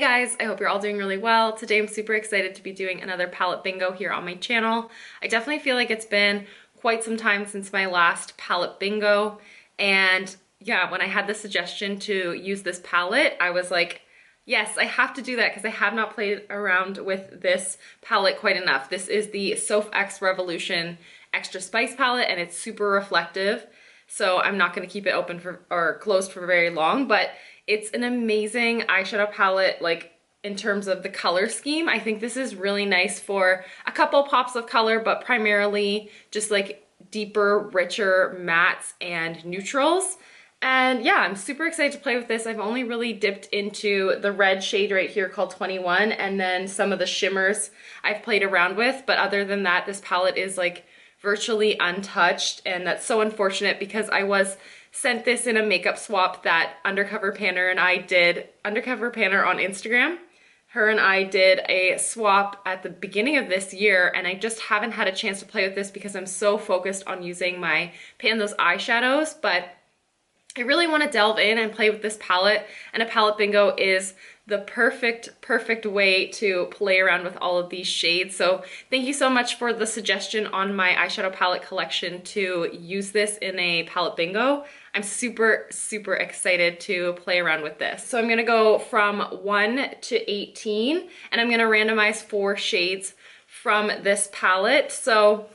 Guys, I hope you're all doing really well. Today I'm super excited to be doing another palette bingo here on my channel. I definitely feel like it's been quite some time since my last palette bingo, and yeah, when I had the suggestion to use this palette, I was like, yes, I have to do that because I have not played around with this palette quite enough. This is the Soph X Revolution Extra Spice palette, and it's super reflective, so I'm not going to keep it open for or closed for very long, but it's an amazing eyeshadow palette, like in terms of the color scheme. I think this is really nice for a couple pops of color, but primarily just like deeper, richer mattes and neutrals. And yeah, I'm super excited to play with this. I've only really dipped into the red shade right here called 21, and then some of the shimmers I've played around with. But other than that, this palette is like virtually untouched, and that's so unfortunate because I was sent this in a makeup swap that Undercover Panner and I did. Undercover Panner on Instagram. Her and I did a swap at the beginning of this year, and I just haven't had a chance to play with this because I'm so focused on using my Panthers eyeshadows, but I really want to delve in and play with this palette, and a palette bingo is the perfect way to play around with all of these shades. So thank you so much for the suggestion on my eyeshadow palette collection to use this in a palette bingo. I'm super excited to play around with this. So I'm gonna go from 1 to 18, and I'm gonna randomize 4 shades from this palette. So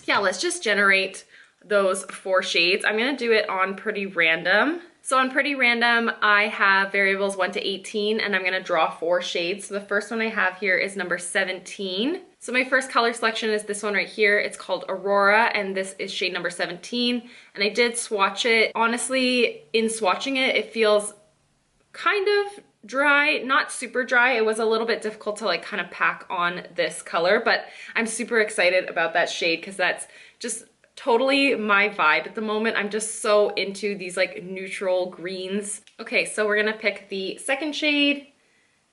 yeah, let's just generate those 4 shades. I'm gonna do it on pretty random. So on pretty random, I have variables 1 to 18, and I'm gonna draw 4 shades. So the first one I have here is number 17. So my first color selection is this one right here. It's called Aurora, and this is shade number 17. And I did swatch it. Honestly, in swatching it, it feels kind of dry, not super dry. It was a little bit difficult to like kind of pack on this color, but I'm super excited about that shade because that's just totally my vibe at the moment. I'm just so into these like neutral greens. Okay, so we're gonna pick the second shade,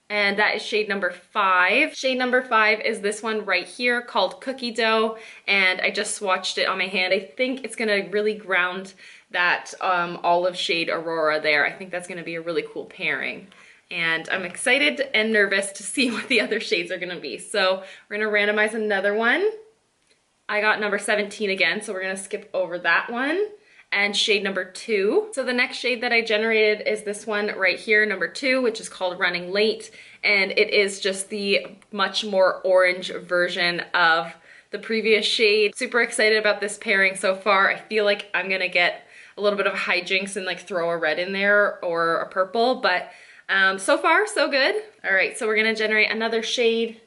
and that is shade number 5. Shade number 5 is this one right here called Cookie Dough, and I just swatched it on my hand. I think it's gonna really ground that olive shade Aurora there. I think that's gonna be a really cool pairing. And I'm excited and nervous to see what the other shades are gonna be. So we're gonna randomize another one. I got number 17 again, so we're gonna skip over that one. And shade number 2. So the next shade that I generated is this one right here, number 2, which is called Running Late. And it is just the much more orange version of the previous shade. Super excited about this pairing so far. I feel like I'm gonna get a little bit of hijinks and like throw a red in there or a purple, but so far so good. All right, so we're gonna generate another shade.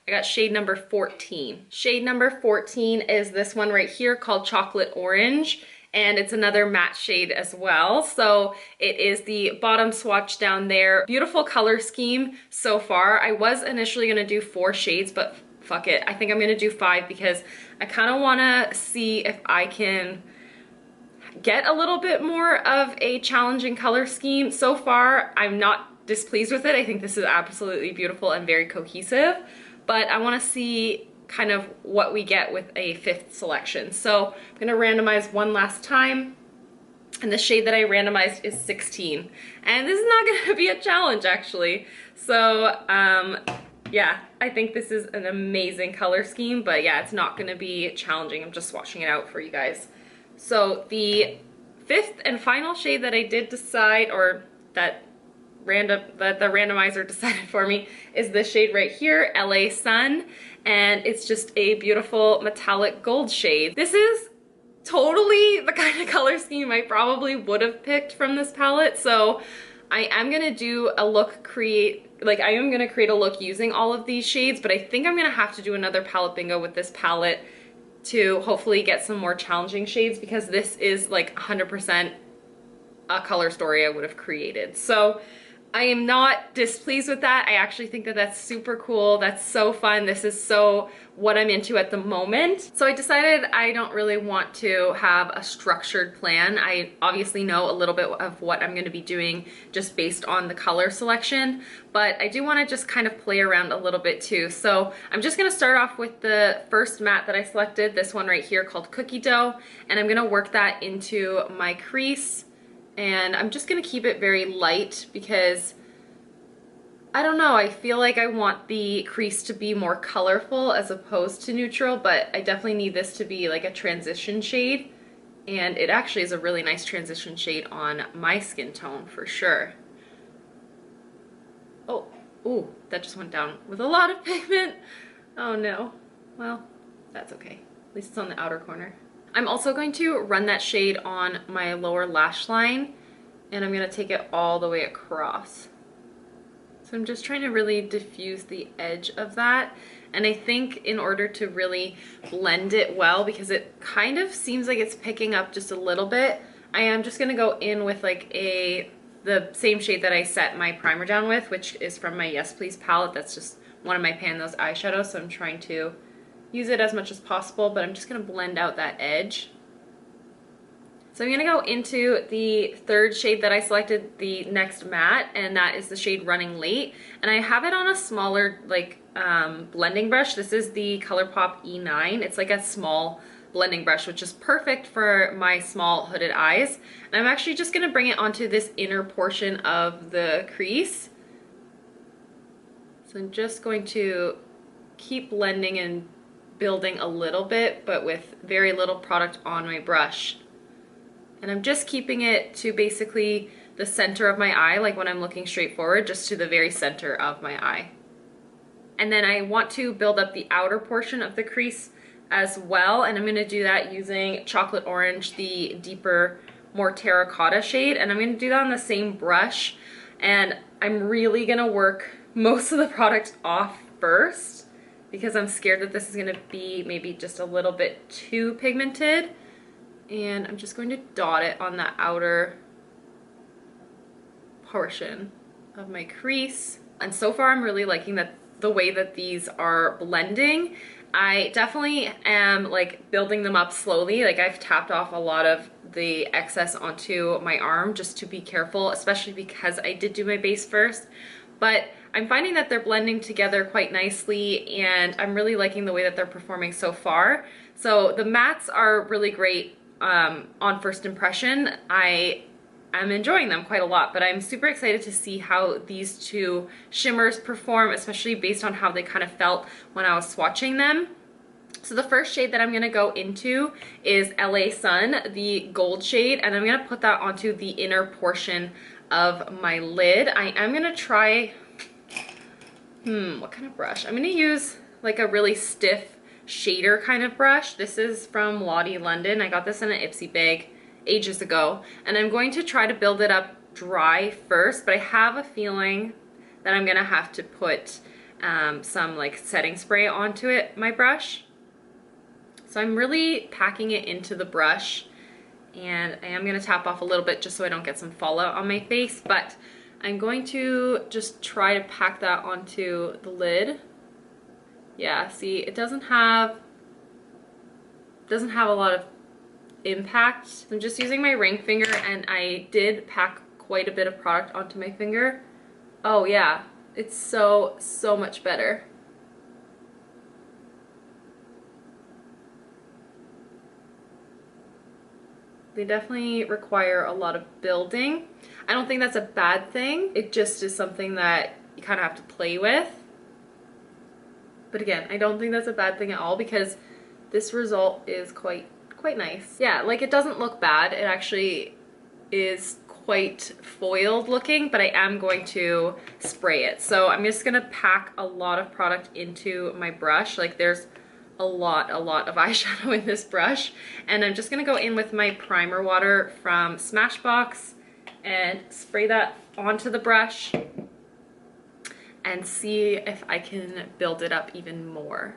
I got shade number 14. Shade number 14 is this one right here called Chocolate Orange, and it's another matte shade as well. So it is the bottom swatch down there. Beautiful color scheme so far. I was initially gonna do 4 shades, but fuck it. I think I'm gonna do 5 because I kind of wanna see if I can get a little bit more of a challenging color scheme. So far, I'm not displeased with it. I think this is absolutely beautiful and very cohesive, but I want to see kind of what we get with a 5th selection. So I'm going to randomize one last time, and the shade that I randomized is 16. And this is not going to be a challenge actually. So yeah, I think this is an amazing color scheme, but yeah, it's not going to be challenging. I'm just swatching it out for you guys. So the 5th and final shade that I did decide, or that the randomizer decided for me, is this shade right here, LA Sun, and it's just a beautiful metallic gold shade. This is totally the kind of color scheme I probably would have picked from this palette, so I am gonna do a look create a look using all of these shades, but I think I'm gonna have to do another palette bingo with this palette to hopefully get some more challenging shades, because this is like 100% a color story I would have created. So I am not displeased with that. I actually think that that's super cool. That's so fun. This is so what I'm into at the moment. So I decided I don't really want to have a structured plan. I obviously know a little bit of what I'm going to be doing just based on the color selection, but I do want to just kind of play around a little bit too. So I'm just going to start off with the first matte that I selected, this one right here called Cookie Dough, and I'm going to work that into my crease. And I'm just gonna keep it very light because I don't know, I feel like I want the crease to be more colorful as opposed to neutral, but I definitely need this to be like a transition shade. And it actually is a really nice transition shade on my skin tone for sure. Oh, ooh, that just went down with a lot of pigment. Oh no. Well, that's okay. At least it's on the outer corner. I'm also going to run that shade on my lower lash line, and I'm gonna take it all the way across. So I'm just trying to really diffuse the edge of that. And I think in order to really blend it well, because it kind of seems like it's picking up just a little bit, I am just gonna go in with like the same shade that I set my primer down with, which is from my Yes Please palette. That's just one of my Pan Those eyeshadows, so I'm trying to use it as much as possible, but I'm just gonna blend out that edge. So I'm gonna go into the third shade that I selected, the next matte, and that is the shade Running Late. And I have it on a smaller like blending brush. This is the Colourpop E9. It's like a small blending brush, which is perfect for my small hooded eyes. And I'm actually just gonna bring it onto this inner portion of the crease. So I'm just going to keep blending and building a little bit, but with very little product on my brush. And I'm just keeping it to basically the center of my eye, like when I'm looking straight forward, just to the very center of my eye. And then I want to build up the outer portion of the crease as well, and I'm gonna do that using Chocolate Orange, the deeper, more terracotta shade, and I'm gonna do that on the same brush. And I'm really gonna work most of the product off first, because I'm scared that this is gonna be maybe just a little bit too pigmented. And I'm just going to dot it on the outer portion of my crease. And so far I'm really liking the way that these are blending. I definitely am like building them up slowly. Like I've tapped off a lot of the excess onto my arm just to be careful, especially because I did do my base first. But I'm finding that they're blending together quite nicely, and I'm really liking the way that they're performing so far. So the mattes are really great on first impression. I am enjoying them quite a lot, but I'm super excited to see how these two shimmers perform, especially based on how they kind of felt when I was swatching them. So the first shade that I'm gonna go into is LA Sun, the gold shade, and I'm gonna put that onto the inner portion of my lid. I am gonna try, what kind of brush? I'm gonna use like a really stiff shader kind of brush. This is from Lottie London. I got this in an Ipsy bag ages ago, and I'm going to try to build it up dry first, but I have a feeling that I'm gonna have to put some like setting spray onto it, my brush. So I'm really packing it into the brush, and I am gonna tap off a little bit just so I don't get some fallout on my face, but I'm going to just try to pack that onto the lid. Yeah, see, it doesn't have a lot of impact. I'm just using my ring finger, and I did pack quite a bit of product onto my finger. Oh yeah, it's so much better. They definitely require a lot of building. I don't think that's a bad thing. It just is something that you kind of have to play with. But again, I don't think that's a bad thing at all, because this result is quite nice. Yeah, like it doesn't look bad. It actually is quite foiled looking, but I am going to spray it. So I'm just gonna pack a lot of product into my brush. Like there's a lot of eyeshadow in this brush. And I'm just gonna go in with my primer water from Smashbox and spray that onto the brush and see if I can build it up even more.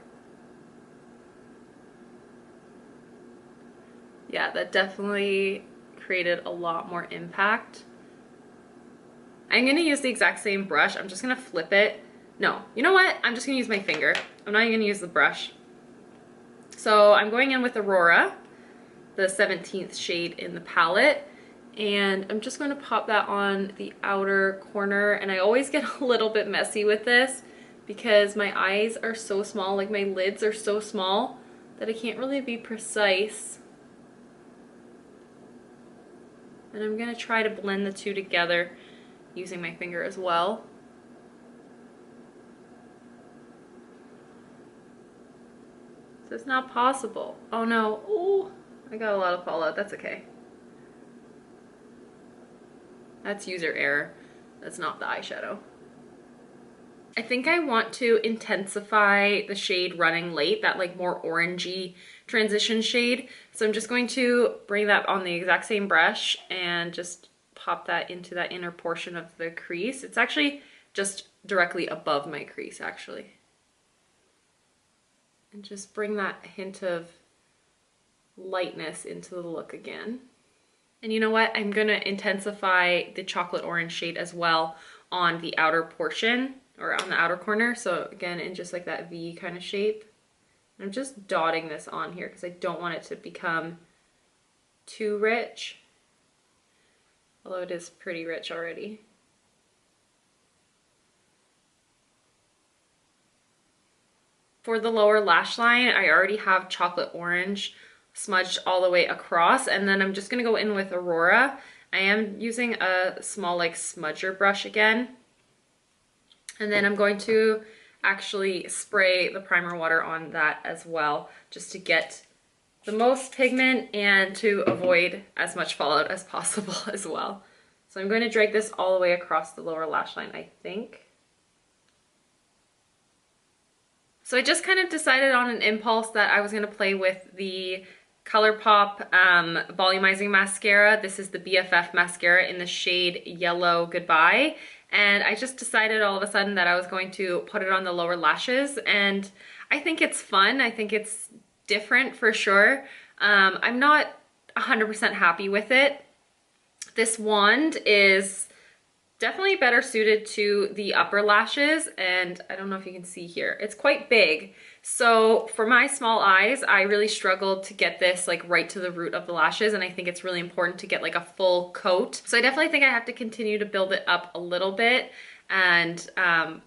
Yeah, that definitely created a lot more impact. I'm gonna use the exact same brush. I'm just gonna flip it. No, you know what? I'm just gonna use my finger. I'm not even gonna use the brush. So I'm going in with Aurora, the 17th shade in the palette, and I'm just going to pop that on the outer corner. And I always get a little bit messy with this because my eyes are so small, like my lids are so small that I can't really be precise. And I'm going to try to blend the two together using my finger as well. That's not possible. Oh no. Oh, I got a lot of fallout. That's okay. That's user error. That's not the eyeshadow. I think I want to intensify the shade Running Late, that like more orangey transition shade. So I'm just going to bring that on the exact same brush and just pop that into that inner portion of the crease. It's actually just directly above my crease actually. And just bring that hint of lightness into the look again. And you know what? I'm gonna intensify the chocolate orange shade as well on the outer portion, or on the outer corner. So again, in just like that V kind of shape. I'm just dotting this on here because I don't want it to become too rich, although it is pretty rich already. For the lower lash line, I already have chocolate orange smudged all the way across, and then I'm just gonna go in with Aurora. I am using a small like smudger brush again. And then I'm going to actually spray the primer water on that as well, just to get the most pigment and to avoid as much fallout as possible as well. So I'm going to drag this all the way across the lower lash line, I think. So I just kind of decided on an impulse that I was going to play with the Colourpop volumizing mascara. This is the BFF mascara in the shade Yellow Goodbye. And I just decided all of a sudden that I was going to put it on the lower lashes, and I think it's fun. I think it's different for sure. I'm not 100% happy with it. This wand is definitely better suited to the upper lashes, and I don't know if you can see here, it's quite big. So for my small eyes, I really struggled to get this like right to the root of the lashes, and I think it's really important to get like a full coat. So I definitely think I have to continue to build it up a little bit and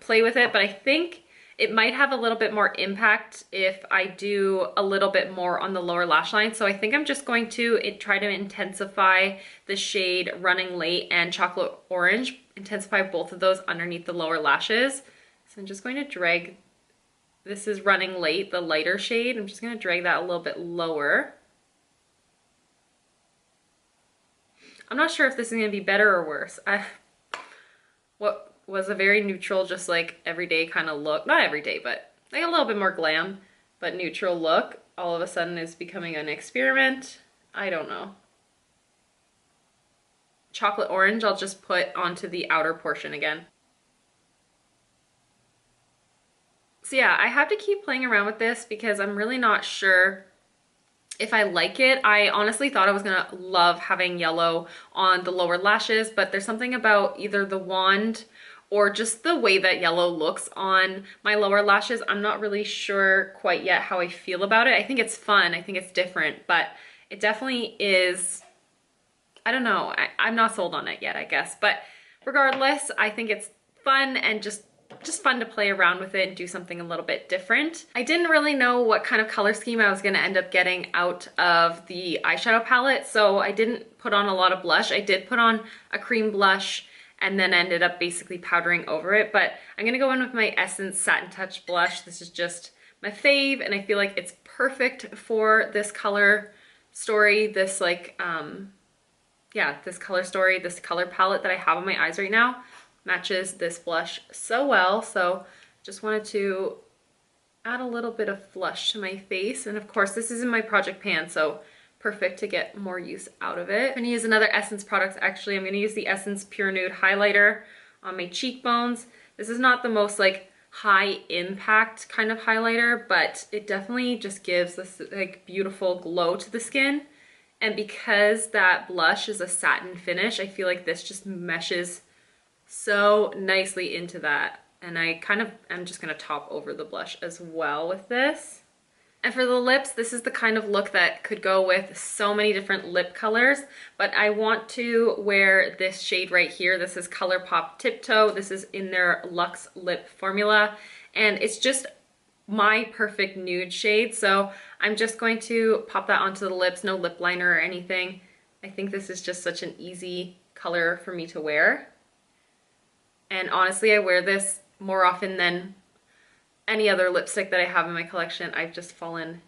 play with it, but I think it might have a little bit more impact if I do a little bit more on the lower lash line. So I think I'm just going to try to intensify the shade Running Late and Chocolate Orange, intensify both of those underneath the lower lashes. So I'm just going to drag, this is Running Late, the lighter shade. I'm just going to drag that a little bit lower. I'm not sure if this is going to be better or worse. What was a very neutral, just like everyday kind of look, not everyday, but like a little bit more glam, but neutral look, all of a sudden is becoming an experiment. I don't know. Chocolate Orange, I'll just put onto the outer portion again. So yeah, I have to keep playing around with this because I'm really not sure if I like it. I honestly thought I was gonna love having yellow on the lower lashes, but there's something about either the wand or just the way that yellow looks on my lower lashes. I'm not really sure quite yet how I feel about it. I think it's fun, I think it's different, but it definitely is, I don't know, I'm not sold on it yet, I guess. But regardless, I think it's fun and just fun to play around with it and do something a little bit different. I didn't really know what kind of color scheme I was gonna end up getting out of the eyeshadow palette, so I didn't put on a lot of blush. I did put on a cream blush and then ended up basically powdering over it, but I'm gonna go in with my Essence Satin Touch blush. This is just my fave, and I feel like it's perfect for this color story, this like, yeah, this color story, this color palette that I have on my eyes right now matches this blush so well. So just wanted to add a little bit of flush to my face. And of course, this is in my project pan, so perfect to get more use out of it. I'm gonna use another Essence product. Actually, I'm gonna use the Essence Pure Nude highlighter on my cheekbones. This is not the most like high impact kind of highlighter, but it definitely just gives this like beautiful glow to the skin. And because that blush is a satin finish, I feel like this just meshes so nicely into that. And I'm just gonna top over the blush as well with this. And for the lips, this is the kind of look that could go with so many different lip colors, but I want to wear this shade right here. This is Colourpop Tiptoe. This is in their Lux Lip formula, and it's just my perfect nude shade. So I'm just going to pop that onto the lips, no lip liner or anything. I think this is just such an easy color for me to wear. And honestly, I wear this more often than any other lipstick that I have in my collection. I've just fallen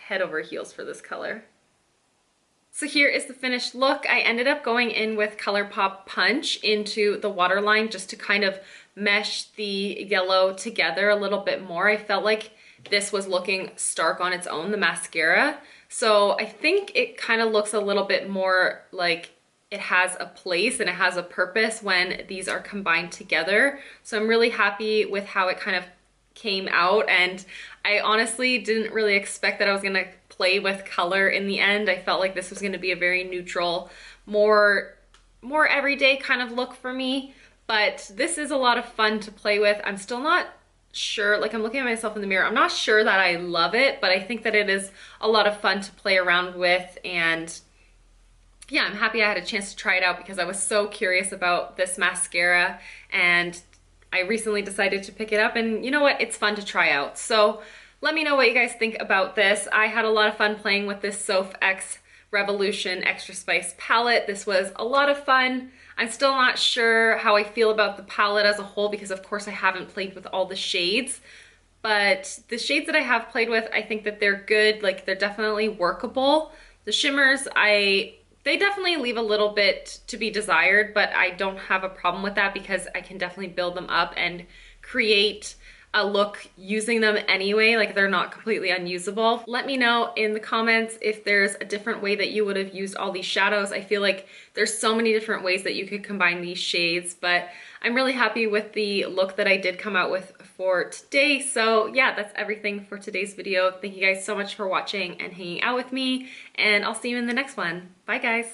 head over heels for this color. So here is the finished look. I ended up going in with Colourpop Punch into the waterline just to kind of mesh the yellow together a little bit more. I felt like this was looking stark on its own, the mascara. So I think it kind of looks a little bit more like it has a place and it has a purpose when these are combined together. So I'm really happy with how it kind of came out, and I honestly didn't really expect that I was gonna play with color in the end. I felt like this was gonna be a very neutral, more everyday kind of look for me, but this is a lot of fun to play with. I'm still not sure, like I'm looking at myself in the mirror, I'm not sure that I love it, but I think that it is a lot of fun to play around with, and yeah, I'm happy I had a chance to try it out because I was so curious about this mascara, and I recently decided to pick it up, and you know what, it's fun to try out. So let me know what you guys think about this. I had a lot of fun playing with this Soph X Revolution Extra Spice palette. This was a lot of fun. I'm still not sure how I feel about the palette as a whole because of course I haven't played with all the shades, but the shades that I have played with, I think that they're good. Like, they're definitely workable. The shimmers, they definitely leave a little bit to be desired, but I don't have a problem with that because I can definitely build them up and create a look using them anyway. Like, they're not completely unusable. Let me know in the comments if there's a different way that you would have used all these shadows. I feel like there's so many different ways that you could combine these shades, but I'm really happy with the look that I did come out with for today. So yeah, that's everything for today's video. Thank you guys so much for watching and hanging out with me, and I'll see you in the next one. Bye guys.